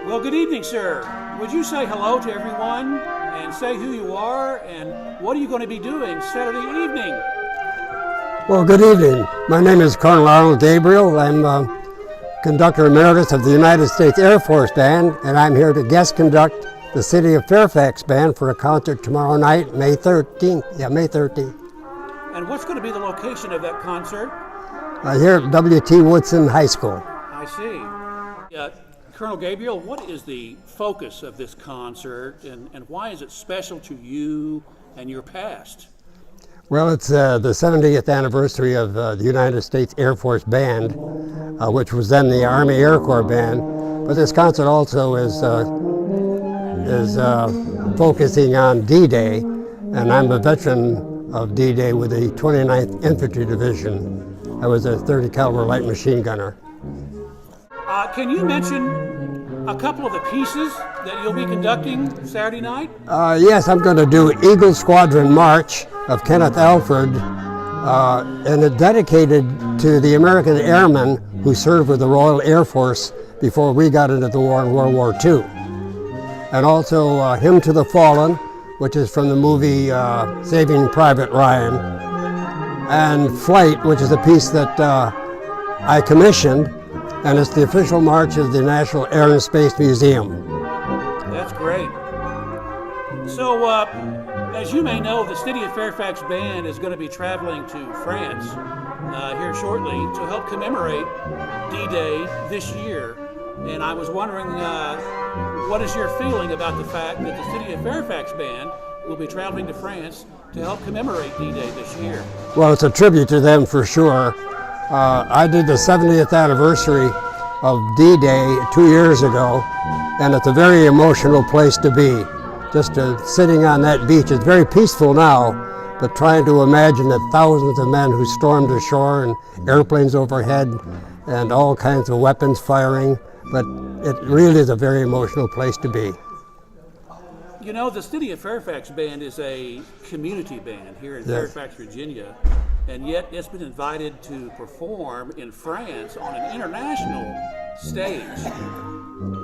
Well, good evening, sir. Would you say hello to everyone and say who you are and what are you going to be doing Saturday evening? Well, good evening. My name is Colonel Arnald Gabriel. I'm Conductor Emeritus of the United States Air Force Band, and I'm here to guest conduct the City of Fairfax Band for a concert tomorrow night, May 13th. Yeah, May 13th. And what's going to be the location of that concert? Here at W.T. Woodson High School. I see. Colonel Gabriel, what is the focus of this concert and why is it special to you and your past? Well, it's the 70th anniversary of the United States Air Force Band, which was then the Army Air Corps Band. But this concert also is focusing on D-Day, and I'm a veteran of D-Day with the 29th Infantry Division. I was a .30 caliber light machine gunner. Can you mention a couple of the pieces that you'll be conducting Saturday night? Yes, I'm going to do Eagle Squadron March of Kenneth Alford, and it's dedicated to the American airmen who served with the Royal Air Force before we got into the war in World War II. And also Hymn to the Fallen, which is from the movie Saving Private Ryan, and Flight, which is a piece that I commissioned, and it's the official march of the National Air and Space Museum. That's great. So, as you may know, the City of Fairfax Band is going to be traveling to France here shortly to help commemorate D-Day this year. And I was wondering, what is your feeling about the fact that the City of Fairfax Band will be traveling to France to help commemorate D-Day this year? Well, it's a tribute to them for sure. I did the 70th anniversary of D-Day 2 years ago, and it's a very emotional place to be. Just sitting on that beach. It's very peaceful now, but trying to imagine the thousands of men who stormed ashore and airplanes overhead and all kinds of weapons firing, but it really is a very emotional place to be. You know, the City of Fairfax Band is a community band here in Fairfax, Virginia, and yet it's been invited to perform in France on an international stage.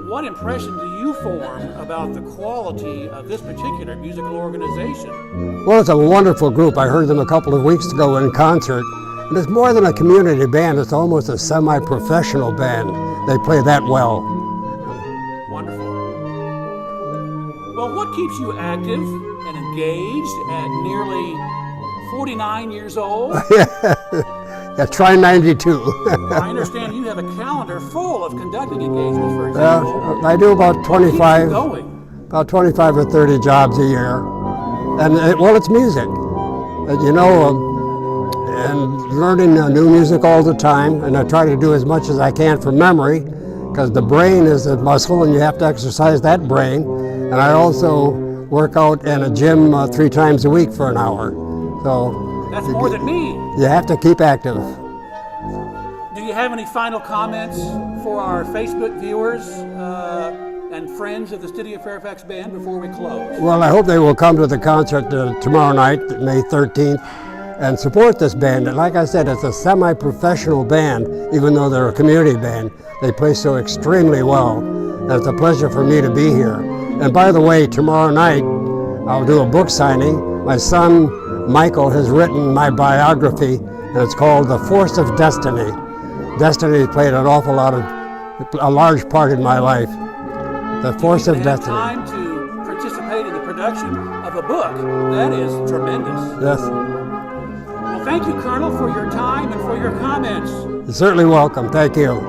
What impression do you form about the quality of this particular musical organization? Well, it's a wonderful group. I heard them a couple of weeks ago in concert. And it's more than a community band, it's almost a semi-professional band. They play that well. Wonderful. Well, what keeps you active and engaged at nearly 49 years old? Yeah, try 92. I understand you have a calendar full of conducting engagements, for example. I do about 25, going? 25 or 30 jobs a year. And well, it's music. You know, and learning new music all the time, and I try to do as much as I can from memory, because the brain is a muscle and you have to exercise that brain. And I also work out in a gym 3 times a week for an hour. So that's more than me. You have to keep active. Do you have any final comments for our Facebook viewers and friends of the City of Fairfax Band before we close? Well, I hope they will come to the concert tomorrow night, May 13th, and support this band. And like I said, it's a semi-professional band, even though they're a community band. They play so extremely well. And it's a pleasure for me to be here. And by the way, tomorrow night, I'll do a book signing. My son, Michael, has written my biography, and it's called The Force of Destiny. Destiny played a large part in my life. The Force of Destiny. Time to participate in the production of a book. That is tremendous. Yes. Well, thank you, Colonel, for your time and for your comments. You're certainly welcome. Thank you.